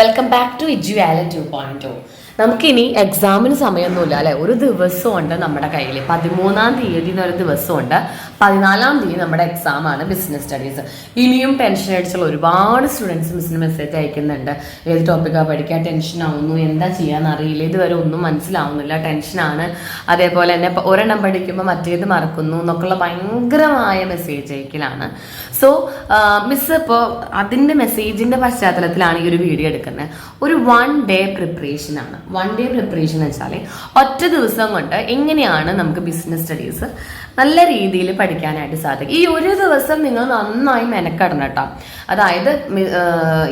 Welcome back to എഡ്യൂവാലൻ 2.0. നമുക്കിനി എക്സാമിന് സമയമൊന്നുമില്ല അല്ലെ. ഒരു ദിവസമുണ്ട് നമ്മുടെ കയ്യിൽ. 13-ാം തീയതി എന്നൊരു ദിവസമുണ്ട്. 14-ാം തീയതി നമ്മുടെ എക്സാം ആണ് ബിസിനസ് സ്റ്റഡീസ്. ഇനിയും ടെൻഷൻ അടിച്ചുള്ള ഒരുപാട് സ്റ്റുഡൻസ് മിസ്സിന് മെസ്സേജ് അയക്കുന്നുണ്ട്. ഏത് ടോപ്പിക്കാണ് പഠിക്കാൻ ടെൻഷൻ ആവുന്നു, എന്താ ചെയ്യാന്ന് അറിയില്ല, ഇതുവരെ ഒന്നും മനസ്സിലാവുന്നില്ല, ടെൻഷനാണ്. അതേപോലെ തന്നെ ഒരെണ്ണം പഠിക്കുമ്പോൾ മറ്റേത് മറക്കുന്നു എന്നൊക്കെയുള്ള ഭയങ്കരമായ മെസ്സേജ് അയക്കലാണ്. സോ മിസ് ഇപ്പോൾ അതിൻ്റെ മെസ്സേജിൻ്റെ പശ്ചാത്തലത്തിലാണ് ഈ ഒരു വീഡിയോ എടുക്കുന്നത്. ഒരു 1 ഡേ പ്രിപ്പറേഷൻ ആണ്. 1 ഡേ പ്രിപ്പറേഷൻ എന്ന് വെച്ചാൽ ഒറ്റ ദിവസം കൊണ്ട് എങ്ങനെയാണ് നമുക്ക് ബിസിനസ് സ്റ്റഡീസ് നല്ല രീതിയിൽ പഠിക്കാനായിട്ട് സാധിക്കും. ഈ ഒരു ദിവസം നിങ്ങൾ നന്നായി മെനക്കെടണം കേട്ടോ. അതായത്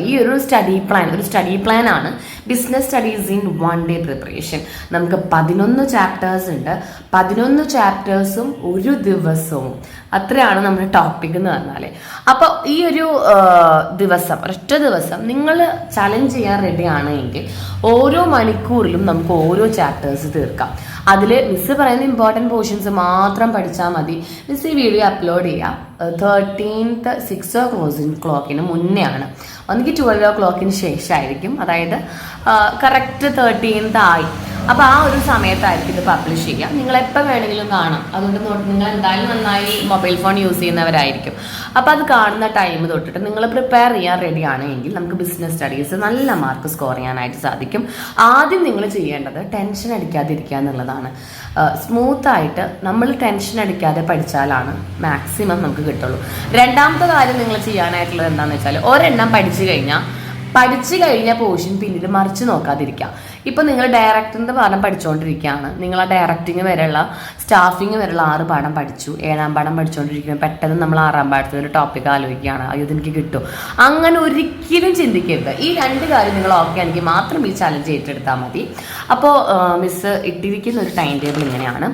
ഈ ഒരു സ്റ്റഡി പ്ലാൻ ആണ് business studies in 1 day preparation. നമുക്ക് 11 ചാപ്റ്റേഴ്സ് ഉണ്ട്. 11 ചാപ്റ്റേഴ്സും ഒരു ദിവസവും, അത്രയാണ് നമ്മുടെ ടോപ്പിക് എന്ന് പറഞ്ഞാൽ. അപ്പോൾ ഈ ഒരു ദിവസം, ഒരൊറ്റ ദിവസം നിങ്ങൾ ചലഞ്ച് ചെയ്യാൻ റെഡി ആണെങ്കിൽ ഓരോ മണിക്കൂറിലും നമുക്ക് ഓരോ ചാപ്റ്റേഴ്സ് തീർക്കാം. അതിൽ മിസ് പറയുന്ന ഇമ്പോർട്ടൻറ്റ് പോർഷൻസ് മാത്രം പഠിച്ചാൽ മതി. മിസ് ഈ വീഡിയോ അപ്ലോഡ് ചെയ്യാം 13th 6 o'clock മുന്നേ ആണ്. ഒന്നുകിൽ 12 o'clock ശേഷമായിരിക്കും. അതായത് കറക്റ്റ് 13th ആയി. അപ്പോൾ ആ ഒരു സമയത്തായിരിക്കും ഇത് പബ്ലിഷ് ചെയ്യാം. നിങ്ങൾ എപ്പോൾ വേണമെങ്കിലും കാണാം. അതുകൊണ്ട് നിങ്ങൾ എന്തായാലും നന്നായി മൊബൈൽ ഫോൺ യൂസ് ചെയ്യുന്നവരായിരിക്കും. അപ്പോൾ അത് കാണുന്ന ടൈം തൊട്ടിട്ട് നിങ്ങൾ പ്രിപ്പയർ ചെയ്യാൻ റെഡി ആണെങ്കിൽ നമുക്ക് ബിസിനസ് സ്റ്റഡീസ് നല്ല മാർക്ക് സ്കോർ ചെയ്യാനായിട്ട് സാധിക്കും. ആദ്യം നിങ്ങൾ ചെയ്യേണ്ടത് ടെൻഷൻ അടിക്കാതിരിക്കുക എന്നുള്ളതാണ്. സ്മൂത്തായിട്ട് നമ്മൾ ടെൻഷൻ അടിക്കാതെ പഠിച്ചാലാണ് മാക്സിമം നമുക്ക് കിട്ടുള്ളൂ. രണ്ടാമത്തെ കാര്യം നിങ്ങൾ ചെയ്യാനായിട്ടുള്ളത് എന്താണെന്ന് വെച്ചാൽ, ഒരെണ്ണം പഠിച്ചു കഴിഞ്ഞ പോർഷൻ പിന്നീട് മറിച്ച് നോക്കാതിരിക്കാം. ഇപ്പം നിങ്ങൾ ഡയറക്ടറിൻ്റെ പാഠം പഠിച്ചുകൊണ്ടിരിക്കുകയാണ്. നിങ്ങൾ ആ ഡയറക്റ്റിങ് വരെയുള്ള സ്റ്റാഫിങ് വരെയുള്ള 6 പാഠം പഠിച്ചു. 7ാം പാഠം പഠിച്ചുകൊണ്ടിരിക്കുന്നത് പെട്ടെന്ന് നമ്മൾ 6ാം പാഠത്തിൽ ഒരു ടോപ്പിക് ആലോചിക്കുകയാണ്, അയ്യോ ഇതെനിക്ക് കിട്ടും. അങ്ങനെ ഒരിക്കലും ചിന്തിക്കരുത്. ഈ 2 കാര്യം നിങ്ങൾ ഓക്കെ ആണെങ്കിൽ മാത്രം ഈ ചലഞ്ച് ഏറ്റെടുത്താൽ മതി. അപ്പോൾ മിസ് ഇട്ടിരിക്കുന്ന ഒരു ടൈം ടേബിൾ ഇങ്ങനെയാണ്.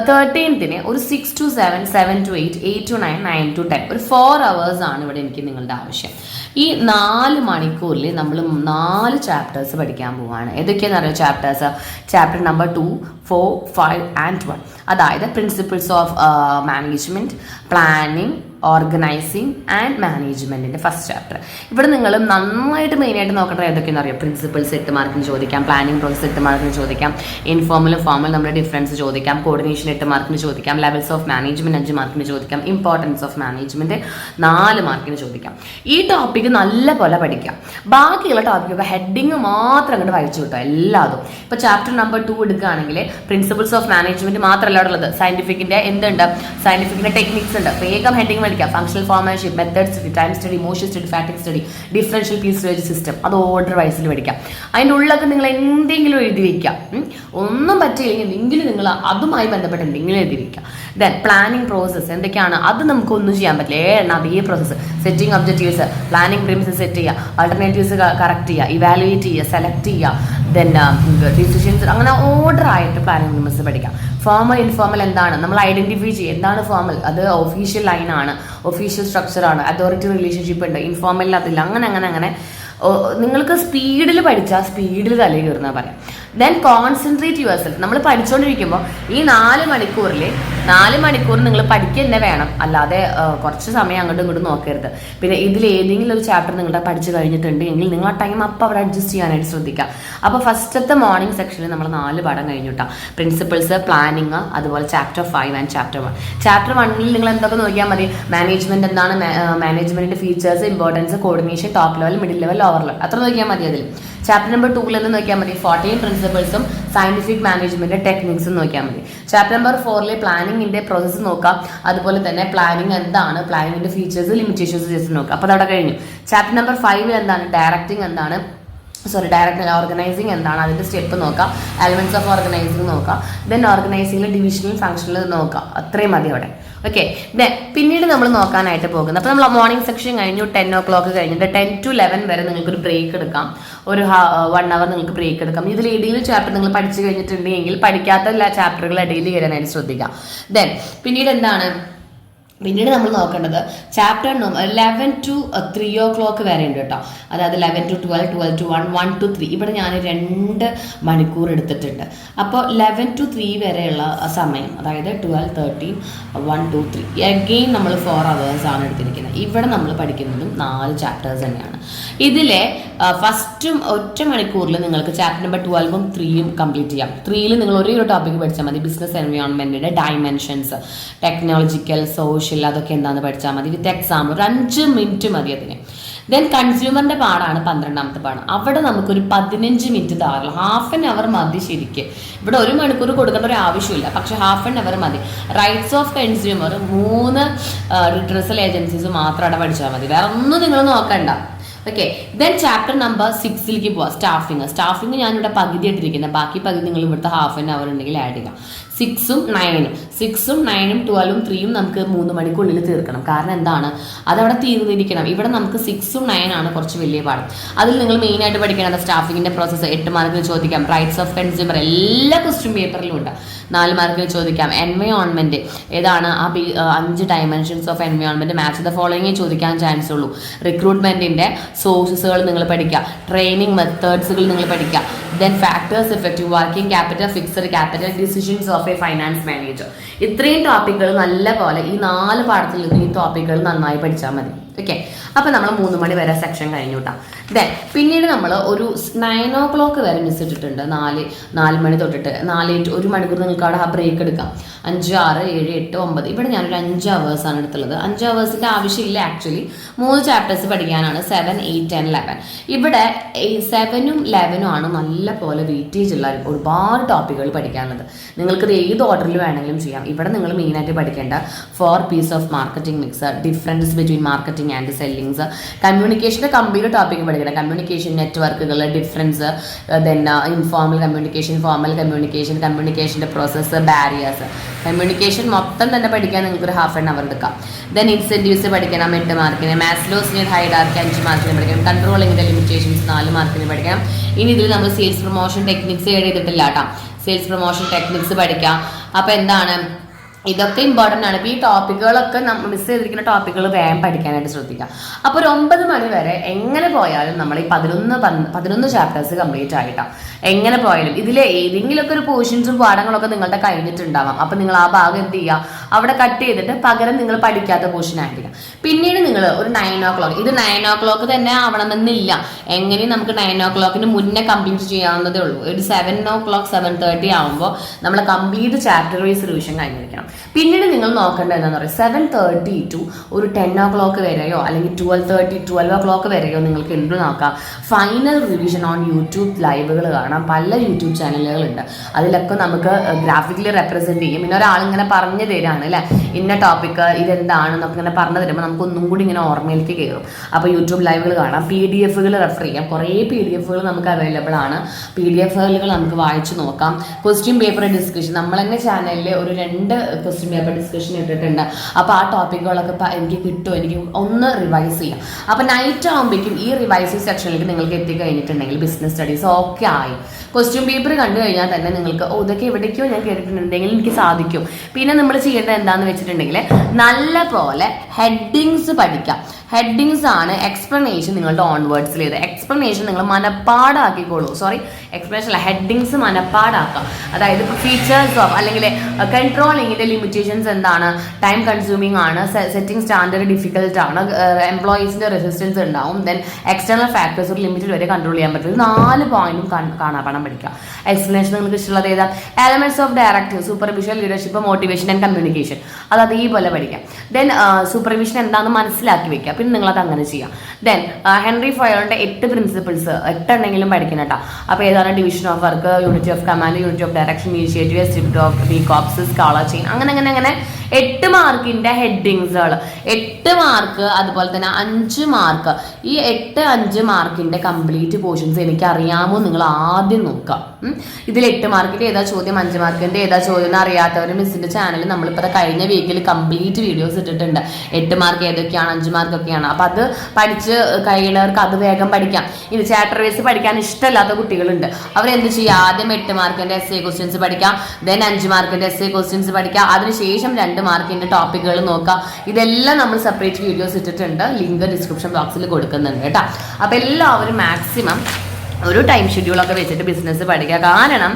13th ഒരു 6 to 7, 7 to 8, 8 to 9, 9 to 10, ഒരു 4 hours ആണ് ഇവിടെ എനിക്ക് നിങ്ങളുടെ ആവശ്യം. ഈ 4 മണിക്കൂറിൽ നമ്മൾ 4 ചാപ്റ്റേഴ്സ് പഠിക്കാൻ പോവുകയാണ്. ഏതൊക്കെയാണെന്ന് അറിയാം ചാപ്റ്റേഴ്സ്? Chapter number 2, 4, 5 and 1. അതായത് principles of management, planning, organising and മാനേജ്മെന്റിന്റെ ഫസ്റ്റ് ചാപ്റ്റർ. ഇവിടെ നിങ്ങൾ നന്നായിട്ട് മെയിനായിട്ട് നോക്കേണ്ടത് ഏതൊക്കെയെന്ന് അറിയാം? പ്രിൻസിപ്പിൾസ് 8 മാർക്കിന് ചോദിക്കാം, പ്ലാനിങ് പ്രോസസ് 8 മാർക്കിന് ചോദിക്കാം, ഇൻഫോർമലും ഫോർമൽ നമ്മുടെ ഡിഫറൻസ് ചോദിക്കാം, കോർഡിനേഷൻ 8 മാർക്കിന് ചോദിക്കാം, ലെവൽസ് ഓഫ് മാനേജ്മെന്റ് 5 മാർക്കിന് ചോദിക്കാം, ഇമ്പോർട്ടൻസ് ഓഫ് മാനേജ്മെന്റ് 4 മാർക്കിന് ചോദിക്കാം. ഈ ടോപ്പിക്ക് നല്ല പോലെ പഠിക്കാം. ബാക്കിയുള്ള ടോപ്പിക്ക് ഹെഡിങ് മാത്രം അങ്ങോട്ട് വായിച്ചു കിട്ടും എല്ലാതും. ഇപ്പൊ ചാപ്റ്റർ നമ്പർ 2 എടുക്കുകയാണെങ്കിൽ പ്രിൻസിപ്പിൾസ് ഓഫ് മാനേജ്മെന്റ് മാത്രമല്ല അവിടെ ഉള്ളത്, സയന്റിഫിക്കിന്റെ എന്തുണ്ട്, സയന്റിഫിക്കിന്റെ ടെക്നിക്സ് ഉണ്ട്. വേഗം ഹെഡിങ് പഠിക്കാം. Functional formation, method study, time study, motion study, fatigue study, differential piece stage system, അത് ഓർഡർ വൈസിൽ പഠിക്കാം. അതിൻ്റെ ഉള്ളൊക്കെ നിങ്ങൾ എന്തെങ്കിലും എഴുതി വയ്ക്കാം. ഒന്നും പറ്റില്ലെങ്കിൽ എന്തെങ്കിലും നിങ്ങൾ അതുമായി ബന്ധപ്പെട്ട് എന്തെങ്കിലും എഴുതി വയ്ക്കാം. ദെൻ പ്ലാനിങ് പ്രോസസ്സ് എന്തൊക്കെയാണ്? അത് നമുക്കൊന്നും ചെയ്യാൻ പറ്റില്ല. അതേ process, setting objectives, planning premises set ചെയ്യുക, ആൾട്ടർനേറ്റീവ്സ് കറക്റ്റ് ചെയ്യുക, ഇവാലുവേറ്റ് ചെയ്യുക, സെലക്ട് ചെയ്യുക, ദെൻ ഡിസിഷൻസ്, അങ്ങനെ ഓർഡർ ആയിട്ട് പ്ലാനിങ് പ്രിമിസസ് പഠിക്കാം. ഫോർമൽ ഇൻഫോർമൽ എന്താണ് നമ്മൾ ഐഡന്റിഫൈ ചെയ്യുക. എന്താണ് ഫോർമൽ? അത് ഒഫീഷ്യൽ ലൈനാണ്, ഒഫീഷ്യൽ സ്ട്രക്ചറാണ്, അതോറിറ്റി റിലേഷൻഷിപ്പ് ഉണ്ട്. ഇൻഫോർമലിൽ അതില്ല. അങ്ങനെ നിങ്ങൾക്ക് സ്പീഡിൽ പഠിച്ചാൽ സ്പീഡിൽ തലയിൽ കയറുന്ന പറയാം. Then concentrate your self. നമ്മൾ പഠിച്ചുകൊണ്ടിരിക്കുമ്പോൾ ഈ 4 മണിക്കൂർ നിങ്ങൾ പഠിക്കുക തന്നെ വേണം. അല്ലാതെ കുറച്ച് സമയം അങ്ങോട്ടും ഇങ്ങോട്ടും നോക്കരുത്. പിന്നെ ഇതിൽ ഏതെങ്കിലും ഒരു ചാപ്റ്റർ നിങ്ങളുടെ പഠിച്ചു കഴിഞ്ഞിട്ടുണ്ടെങ്കിൽ നിങ്ങൾ ആ ടൈം അപ്പോൾ അവിടെ അഡ്ജസ്റ്റ് ചെയ്യാനായിട്ട് ശ്രദ്ധിക്കുക. അപ്പോൾ ഫസ്റ്റത്തെ മോർണിംഗ് സെക്ഷനിൽ നമ്മൾ 4 പാഠം കഴിഞ്ഞിട്ടാ. പ്രിൻസിപ്പിൾസ്, പ്ലാനിങ്, അതുപോലെ ചാപ്റ്റർ 5 ആൻഡ് ചാപ്റ്റർ 1. ചാപ്റ്റർ 1ൽ നിങ്ങൾ എന്തൊക്കെ നോക്കിയാൽ മതി? മാനേജ്മെന്റ് എന്താണ്, മാനേജ്മെന്റിന്റെ features, importance, coordination, top level, middle level, over level, അത്ര നോക്കിയാൽ മതി. അതിൽ ചാപ്റ്റർ നമ്പർ 2 എന്ന് നോക്കിയാൽ മതി 14 പ്രിൻസിപ്പിൾസും സയന്റിഫിക് മാനേജ്മെന്റ് ടെക്നിക്സും നോക്കിയാൽ മതി. ചാപ്റ്റർ നമ്പർ 4 പ്ലാനിങ്ങിന്റെ പ്രോസസ്സ് നോക്കാം. അതുപോലെ തന്നെ പ്ലാനിങ് എന്താണ്, പ്ലാനിങ്ങിന്റെ ഫീച്ചേഴ്സ്, ലിമിറ്റേഷൻസ് ജസ്റ്റ് നോക്കാം. അപ്പോൾ അതവിടെ കഴിഞ്ഞു. ചാപ്റ്റർ നമ്പർ 5 എന്താണ്, ഡയറക്റ്റിംഗ് ഓർഗനൈസിങ് എന്താണ്, അതിന്റെ സ്റ്റെപ്പ് നോക്കാം. എലമെന്റ്സ് ഓഫ് ഓർഗനൈസിങ് നോക്കാം. ദെൻ ഓർഗനൈസിംഗിൽ ഡിവിഷണൽ, ഫംഗ്ഷണൽ നോക്കാം. അത്രയും മതി അവിടെ. ഓക്കെ. ദെൻ പിന്നീട് നമ്മൾ നോക്കാനായിട്ട് പോകുന്നത്, അപ്പോൾ നമ്മൾ മോർണിംഗ് സെക്ഷൻ കഴിഞ്ഞു. 10 o'clock കഴിഞ്ഞിട്ട് 10 to 11 വരെ നിങ്ങൾക്കൊരു ബ്രേക്ക് എടുക്കാം. ഒരു 1 hour നിങ്ങൾക്ക് ബ്രേക്ക് എടുക്കാം. ഇതിൽ ഏതെങ്കിലും ചാപ്റ്റർ നിങ്ങൾ പഠിച്ചു കഴിഞ്ഞിട്ടുണ്ടെങ്കിൽ പഠിക്കാത്ത എല്ലാ ചാപ്റ്ററുകളും ഇടയിൽ കയറാനായിട്ട് ശ്രദ്ധിക്കാം. ദെൻ പിന്നീട് നമ്മൾ നോക്കേണ്ടത് ചാപ്റ്റർ 11 to 3 o'clock വരെ ഉണ്ട് കേട്ടോ. അതായത് 11 to 12, 12 to 1, 1 to 3. ഇവിടെ ഞാൻ 2 മണിക്കൂർ എടുത്തിട്ടുണ്ട്. അപ്പോൾ 11 to 3 വരെയുള്ള സമയം, അതായത് 12, 13, 1, 2, 3. അഗെയിൻ നമ്മൾ 4 hours ആണ് എടുത്തിരിക്കുന്നത്. ഇവിടെ നമ്മൾ പഠിക്കുന്നതും 4 ചാപ്റ്റേഴ്സ് തന്നെയാണ്. ഇതിലെ ഫസ്റ്റും ഒറ്റ മണിക്കൂറിൽ നിങ്ങൾക്ക് ചാപ്റ്റർ നമ്പർ 12ഉം 3യും കംപ്ലീറ്റ് ചെയ്യാം. 3യിൽ നിങ്ങൾ ഒരേ ഒരു ടോപ്പിക് പഠിച്ചാൽ മതി. ബിസിനസ് എൻവയോൺമെന്റിന്റെ ഡയമെൻഷൻസ്, ടെക്നോളജിക്കൽ, സോഷ്യൽ, അതൊക്കെ എന്താണെന്ന് പഠിച്ചാൽ മതി. വിത്ത് എക്സാം ഒരു 5 മിനിറ്റ് മതി അതിന്. ദെൻ കൺസ്യൂമറിന്റെ പാടാണ് 12ാമത്തെ പാഠം. അവിടെ നമുക്കൊരു 15 മിനിറ്റ് ധാരാളം, ഹാഫ് ആൻ അവർ മതി ശരിക്കും. ഇവിടെ 1 മണിക്കൂർ കൊടുക്കേണ്ട ഒരു ആവശ്യമില്ല, പക്ഷെ ഹാഫ് ആൻ അവർ മതി. Rights of consumer 3 redressal agencies മാത്രം അവിടെ പഠിച്ചാൽ മതി, വേറെ ഒന്നും നിങ്ങൾ നോക്കണ്ട. ഓക്കെ, ദെൻ ചാപ്റ്റർ നമ്പർ 6ലേക്ക് പോവാം. സ്റ്റാഫിങ് ഞാനിവിടെ പകുതി ഇട്ടിരിക്കുന്നത്, ബാക്കി പകുതി നിങ്ങൾ ഇവിടുത്തെ ഹാഫ് ആൻ അവർ ഉണ്ടെങ്കിൽ ആഡ് ചെയ്യാം. 6ഉം 9ഉം 12ഉം 3യും നമുക്ക് 3 മണിക്കുള്ളിൽ തീർക്കണം. കാരണം എന്താണ്, അതവിടെ തീർന്നിരിക്കണം. ഇവിടെ നമുക്ക് 6ഉം 9 ആണ് കുറച്ച് വലിയ പാഠം. അതിൽ നിങ്ങൾ മെയിൻ ആയിട്ട് പഠിക്കേണ്ടത് സ്റ്റാഫിങ്ങിന്റെ പ്രോസസ്സ്. 8 മാർക്കിൽ ചോദിക്കാം. റൈറ്റ്സ് ഓഫ് കൺസ്യൂമർ എല്ലാ ക്വസ്റ്റ്യൻ പേപ്പറിലും ഉണ്ട്. 4 മാർക്കിൽ ചോദിക്കാം. എൻവയോൺമെന്റ് ഏതാണ്, ആ 5 dimensions of environment match the following ചോദിക്കാൻ ചാൻസ് ഉള്ളൂ. റിക്രൂട്ട്മെന്റിന്റെ സോഴ്സസുകൾ നിങ്ങൾ പഠിക്കുക. ട്രെയിനിങ് മെത്തേഡ്സുകൾ നിങ്ങൾ പഠിക്കുക. Then factors, effective working capital, fixed capital, decisions of A finance manager. ഇത്രയും ടോപ്പിക്കുകൾ നല്ല പോലെ ഈ 4 പാഠത്തിൽ നിന്ന് ഈ ടോപ്പിക്കുകൾ നന്നായി പഠിച്ചാൽ മതി. ഓക്കെ, അപ്പൊ നമ്മൾ 3 മണി വരെ സെക്ഷൻ കഴിഞ്ഞു കേട്ടോ. ദെൻ പിന്നീട് നമ്മൾ ഒരു 9 o'clock വരെ മിസ് ഇട്ടിട്ടുണ്ട്. 4 മണി തൊട്ടിട്ട് 1 മണിക്കൂർ നിങ്ങൾക്ക് അവിടെ ആ ബ്രേക്ക് എടുക്കാം. 5, 6, 7, 8, 9 ഇവിടെ ഞാനൊരു 5 hours ആണ് എടുത്തുള്ളത്. 5 hours ആവശ്യമില്ല. ആക്ച്വലി 3 ചാപ്റ്റേഴ്സ് പഠിക്കാനാണ്, 7, 8 and 11. ഇവിടെ 7ഉം 11ഉം ആണ് നല്ല പോലെ വെയിറ്റേജ് ഉള്ള ഒരുപാട് ടോപ്പിക്കുകൾ പഠിക്കാനുള്ളത്. നിങ്ങൾക്കത് ഏത് ഓർഡറിൽ വേണമെങ്കിലും ചെയ്യാം. ഇവിടെ നിങ്ങൾ മെയിനായിട്ട് പഠിക്കേണ്ട 4 Ps of marketing mix, difference between marketing and sellings, കമ്മ്യൂണിക്കേഷൻ്റെ കംപ്ലീറ്റ് ടോപ്പിക്ക് പഠിക്കണം. കമ്മ്യൂണിക്കേഷൻ നെറ്റ്വർക്കുകൾ, difference, then informal communication, formal communication, കമ്മ്യൂണിക്കേഷൻ്റെ പ്രോസസ്സ്, ബാരിയേഴ്സ്. കമ്മ്യൂണിക്കേഷൻ മൊത്തം തന്നെ പഠിക്കാൻ നിങ്ങൾക്കൊരു ഹാഫ് ആൻ അവർ എടുക്കാം. ദെൻ ഇൻസെൻറ്റീവ്സ് പഠിക്കണം 8 മാർക്കിന്. മാസ്ലോസ് നീഡ് ഹൈറാർക്കി 5 മാർക്കിന് പഠിക്കണം. കൺട്രോളിങ്ങിൻ്റെ ലിമിറ്റേഷൻസ് 4 മാർക്കിന് പഠിക്കണം. ഇനി ഇതിൽ നമ്മൾ സെയിൽസ് പ്രൊമോഷൻ ടെക്നിക്സ് എഴുതിയിട്ടില്ല കേട്ടോ. സെയിൽസ് പ്രൊമോഷൻ ടെക്നിക്സ് പഠിക്കാം. അപ്പോൾ എന്താണ്, ഇതൊക്കെ ഇമ്പോർട്ടൻ്റ് ആണ്. ഇപ്പോൾ ഈ ടോപ്പിക്കുകളൊക്കെ നമ്മൾ മിസ് ചെയ്തിരിക്കുന്ന ടോപ്പിക്കുകൾ വേഗം പഠിക്കാനായിട്ട് ശ്രദ്ധിക്കാം. അപ്പോൾ ഒരു 9 മണി വരെ എങ്ങനെ പോയാലും നമ്മൾ ഈ 11 ചാപ്റ്റേഴ്സ് കംപ്ലീറ്റ് ആയിട്ടാണ്. എങ്ങനെ പോയാലും ഇതിലെ ഏതെങ്കിലുമൊക്കെ ഒരു പോർഷൻസും പാഠങ്ങളൊക്കെ നിങ്ങളുടെ കഴിഞ്ഞിട്ടുണ്ടാവാം. അപ്പം നിങ്ങൾ ആ ഭാഗം എന്ത് ചെയ്യുക, അവിടെ കട്ട് ചെയ്തിട്ട് പകരം നിങ്ങൾ പഠിക്കാത്ത പോർഷൻ ആഡ് ചെയ്യുക. പിന്നീട് നിങ്ങൾ ഒരു 9 o'clock, ഇത് 9 o'clock തന്നെ ആവണമെന്നില്ല. എങ്ങനെയും നമുക്ക് 9 o'clockന് മുന്നേ കംപ്ലീറ്റ് ചെയ്യാവുന്നതേ ഉള്ളൂ. ഒരു 7 o'clock 7:30 ആകുമ്പോൾ നമ്മൾ കംപ്ലീറ്റ് ചാപ്റ്റർ വൈസ് റിവിഷൻ കഴിഞ്ഞിരിക്കണം. പിന്നീട് നിങ്ങൾ നോക്കേണ്ടത് എന്താണെന്ന് പറയുക, 7:30 to ഒരു 10 o'clock വരെയോ അല്ലെങ്കിൽ 12 o'clock വരെയോ നിങ്ങൾക്ക് എന്ത് നോക്കാം, ഫൈനൽ റിവിഷൻ ഓൺ യൂട്യൂബ് ലൈവുകൾ കാണാം. പല യൂട്യൂബ് ചാനലുകളുണ്ട്. അതിലൊക്കെ നമുക്ക് ഗ്രാഫിക്കലി റെപ്രസെന്റ് ചെയ്യും. പിന്നെ ഒരാളിങ്ങനെ പറഞ്ഞു തരാണ് അല്ലേ, ഇന്ന ടോപ്പിക്ക് ഇതെന്താണ് നമുക്കിങ്ങനെ പറഞ്ഞു തരുമ്പോൾ നമുക്ക് ഒന്നും കൂടി ഇങ്ങനെ ഓർമ്മയിലേക്ക് കയറും. അപ്പോൾ യൂട്യൂബ് ലൈവുകൾ കാണാം. PDF-കൾ റെഫർ ചെയ്യാം. കുറേ PDF-കൾ നമുക്ക് അവൈലബിൾ ആണ്. PDF-കൾ നമുക്ക് വായിച്ചു നോക്കാം. ക്വസ്റ്റ്യൻ പേപ്പർ ഡിസ്കഷൻ നമ്മൾ തന്നെ ചാനലിൽ ഒരു 2 ക്വസ്റ്റ്യൻ പേപ്പർ ഡിസ്കഷൻ ഇട്ടിട്ടുണ്ട്. അപ്പോൾ ആ ടോപ്പിക്കുകളൊക്കെ എനിക്ക് കിട്ടും, എനിക്ക് ഒന്ന് റിവൈസ് ചെയ്യാം. അപ്പോൾ നൈറ്റ് ആകുമ്പോഴേക്കും ഈ റിവൈസിങ് സെക്ഷനിലേക്ക് നിങ്ങൾക്ക് എത്തിക്കഴിഞ്ഞിട്ടുണ്ടെങ്കിൽ ബിസിനസ് സ്റ്റഡീസ് ഓക്കെ ആയി. ക്വസ്റ്റ്യൻ പേപ്പർ കണ്ടു കഴിഞ്ഞാൽ തന്നെ നിങ്ങൾക്ക് ഇതൊക്കെ എവിടേക്കോ ഞാൻ കേട്ടിട്ടുണ്ടെങ്കിൽ എനിക്ക് സാധിക്കും. പിന്നെ നമ്മൾ ചെയ്യേണ്ടത് എന്താണെന്ന് വെച്ചിട്ടുണ്ടെങ്കിൽ നല്ല പോലെ ഹെഡിങ്സ് പഠിക്കാം. ഹെഡിങ്സ് ആണ് എക്സ്പ്ലനേഷൻ നിങ്ങളുടെ ഓൺവേർഡ്സിൽ ചെയ്ത്. എക്സ്പ്ലനേഷൻ നിങ്ങൾ മനപ്പാടാക്കിക്കോളൂ. എക്സ്പ്ലനേഷൻ അല്ല, ഹെഡിങ്സ് മനപ്പാടാക്കാം. അതായത് ഇപ്പോൾ ഫീച്ചേഴ്സ് ഓഫ് അല്ലെങ്കിൽ കൺട്രോളിങ്ങിൻ്റെ ലിമിറ്റേഷൻസ് എന്താണ്, ടൈം കൺസ്യൂമിങ് ആണ്, സെറ്റിംഗ് സ്റ്റാൻഡേർഡ് ഡിഫിക്കൽട്ട് ആണ്, എംപ്ലോയീസിൻ്റെ റെസിസ്റ്റൻസ് ഉണ്ടാവും, ദെൻ എക്സ്റ്റേണൽ ഫാക്ടേഴ്സ് ഒരു ലിമിറ്റഡ് വരെ കൺട്രോൾ ചെയ്യാൻ പറ്റും. 4 പോയിന്റും കാണാൻ പഠിക്കാം. എക്സ്പ്ലനേഷൻ നിങ്ങൾക്ക് ഇഷ്ടമുള്ളത് ഏതാ, elements of directive, supervision, leadership, motivation and communication, അത് അതേപോലെ പഠിക്കാം. ദെൻ സൂപ്പർവിഷൻ എന്താണെന്ന് മനസ്സിലാക്കി വെക്കുക. പിന്നെ നിങ്ങളത് അങ്ങനെ ചെയ്യാം. ദെൻ ഹെൻറി ഫയോറിന്റെ 8 പ്രിൻസിപ്പിൾസ് 8 എണ്ണെങ്കിലും പഠിക്കണം കേട്ടോ. അപ്പോൾ ഏതാണ്, division of work, unity of command, unity of direction, initiative, സ്ക്രിപ്റ്റ് ഓഫ് വീകോപ്സ്, സ്കാളർ ചെയിൻ, അങ്ങനെ 8 മാർക്കിന്റെ ഹെഡിങ്സുകൾ, 8 മാർക്ക്. അതുപോലെ തന്നെ 5 മാർക്ക്. ഈ 8, 5 മാർക്കിന്റെ കംപ്ലീറ്റ് പോർഷൻസ് എനിക്ക് അറിയാമോ നിങ്ങൾ ആദ്യം നോക്കാം. ഇതിൽ 8 മാർക്കിന്റെ ഏതാ ചോദ്യം, 5 മാർക്കിന്റെ ഏതാ ചോദ്യം എന്ന് അറിയാത്തവർ മിസ്സിന്റെ ചാനൽ നമ്മളിപ്പോൾ കഴിഞ്ഞ വീക്കിൽ കംപ്ലീറ്റ് വീഡിയോസ് ഇട്ടിട്ടുണ്ട്. 8 മാർക്ക് ഏതൊക്കെയാണ്, 5 മാർക്ക് ഒക്കെയാണ്. അപ്പം അത് പഠിച്ച് കഴിയുന്നവർക്ക് അത് വേഗം പഠിക്കാം. ഇത് ചാപ്റ്റർ വൈസ് പഠിക്കാൻ ഇഷ്ടമില്ലാത്ത കുട്ടികളുണ്ട്. അവരെന്ത് ചെയ്യുക, ആദ്യം 8 മാർക്കിന്റെ essay ക്വസ്റ്റ്യൻസ് പഠിക്കാം, ദെൻ 5 മാർക്കിന്റെ essay ക്വസ്റ്റ്യൻസ് പഠിക്കാം, അതിനുശേഷം 2 മാർക്കിന്റെ ടോപ്പിക്കുകൾ നോക്കാം. ഇതെല്ലാം നമ്മൾ സെപ്പറേറ്റ് വീഡിയോസ് ഇട്ടിട്ടുണ്ട്. ലിങ്ക് ഡിസ്ക്രിപ്ഷൻ ബോക്സിൽ കൊടുക്കുന്നുണ്ട് കേട്ടോ. അപ്പം എല്ലാവരും മാക്സിമം ഒരു ടൈം ഷെഡ്യൂളൊക്കെ വെച്ചിട്ട് ബിസിനസ് പഠിക്കുക. കാരണം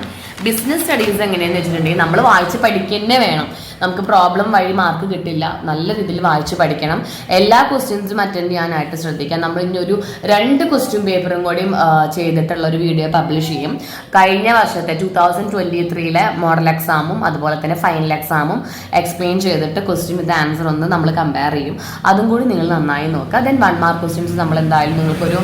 ബിസിനസ് സ്റ്റഡീസ് എങ്ങനെയാണെന്ന് വെച്ചിട്ടുണ്ടെങ്കിൽ നമ്മൾ വായിച്ച് പഠിക്കുന്നേ വേണം. നമുക്ക് പ്രോബ്ലം വഴി മാർക്ക് കിട്ടില്ല. നല്ല രീതിയിൽ വായിച്ച് പഠിക്കണം. എല്ലാ ക്വസ്റ്റ്യൻസും അറ്റൻഡ് ചെയ്യാനായിട്ട് ശ്രദ്ധിക്കാം. നമ്മൾ ഇനി ഒരു 2 ക്വസ്റ്റ്യൻ പേപ്പറും കൂടിയും ചെയ്തിട്ടുള്ള ഒരു വീഡിയോ പബ്ലിഷ് ചെയ്യും. കഴിഞ്ഞ വർഷത്തെ 2023 മോഡൽ എക്സാമും അതുപോലെ തന്നെ ഫൈനൽ എക്സാമും എക്സ്പ്ലെയിൻ ചെയ്തിട്ട് ക്വസ്റ്റ്യൻ വിത്ത് ആൻസർ ഒന്ന് നമ്മൾ കമ്പയർ ചെയ്യും. അതും കൂടി നിങ്ങൾ നന്നായി നോക്കുക. ദെൻ 1 മാർക്ക് ക്വസ്റ്റ്യൻസ് നമ്മൾ എന്തായാലും നിങ്ങൾക്കൊരു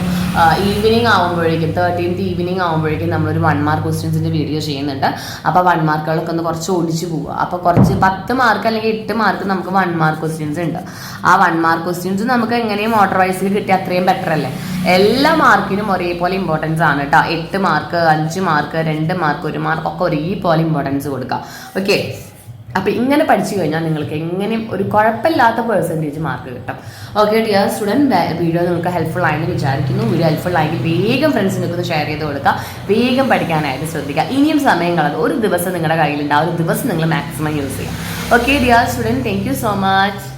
ഈവനിങ് ആകുമ്പോഴേക്കും 13th ഈവനിങ് ആകുമ്പോഴേക്കും നമ്മളൊരു 1 മാർക്ക് ക്വസ്റ്റ്യൻസിൻ്റെ വീഡിയോ ചെയ്യുന്നുണ്ട്. അപ്പോൾ 1 മാർക്കുകളൊക്കെ ഒന്ന് കുറച്ച് ഓടിച്ചു പോവുക. അപ്പോൾ കുറച്ച് 10 മാർക്ക് അല്ലെങ്കിൽ 8 മാർക്ക് നമുക്ക് 1 മാർക്ക് ക്വസ്റ്റ്യൻസ് ഉണ്ട്. ആ 1 മാർക്ക് ക്വസ്റ്റ്യൻസ് നമുക്ക് എങ്ങനെയും ഓർഡർ വൈസിൽ കിട്ടിയ അത്രയും ബെറ്റർ അല്ലേ. എല്ലാ മാർക്കിനും ഒരേപോലെ ഇമ്പോർട്ടൻസ് ആണ് കേട്ടോ. 8 മാർക്ക് 5 മാർക്ക് 2 മാർക്ക് 1 മാർക്ക് ഒക്കെ ഒരേപോലെ ഇമ്പോർട്ടൻസ് കൊടുക്കുക. ഓക്കെ, അപ്പോൾ ഇങ്ങനെ പഠിച്ചു കഴിഞ്ഞാൽ നിങ്ങൾക്ക് എങ്ങനെയും ഒരു കുഴപ്പമില്ലാത്ത പെർസെൻറ്റേജ് മാർക്ക് കിട്ടും. ഓക്കെ ഡിയർ സ്റ്റുഡൻറ്റ്, വീഡിയോ നിങ്ങൾക്ക് ഹെൽപ്ഫുൾ ആയെന്ന് വിചാരിക്കുന്നു. വീഡിയോ ഹെൽപ്ഫുൾ ആയെങ്കിൽ വേഗം ഫ്രണ്ട്സിനൊക്കെ ഒന്ന് ഷെയർ ചെയ്ത് കൊടുക്കുക. വേഗം പഠിക്കാനായിട്ട് ശ്രദ്ധിക്കുക. ഇനിയും സമയം കളത് ഒരു ദിവസം നിങ്ങളുടെ കയ്യിലുണ്ട്. ആ ഒരു ദിവസം നിങ്ങൾ മാക്സിമം യൂസ് ചെയ്യുക. Okay dear student, thank you so much.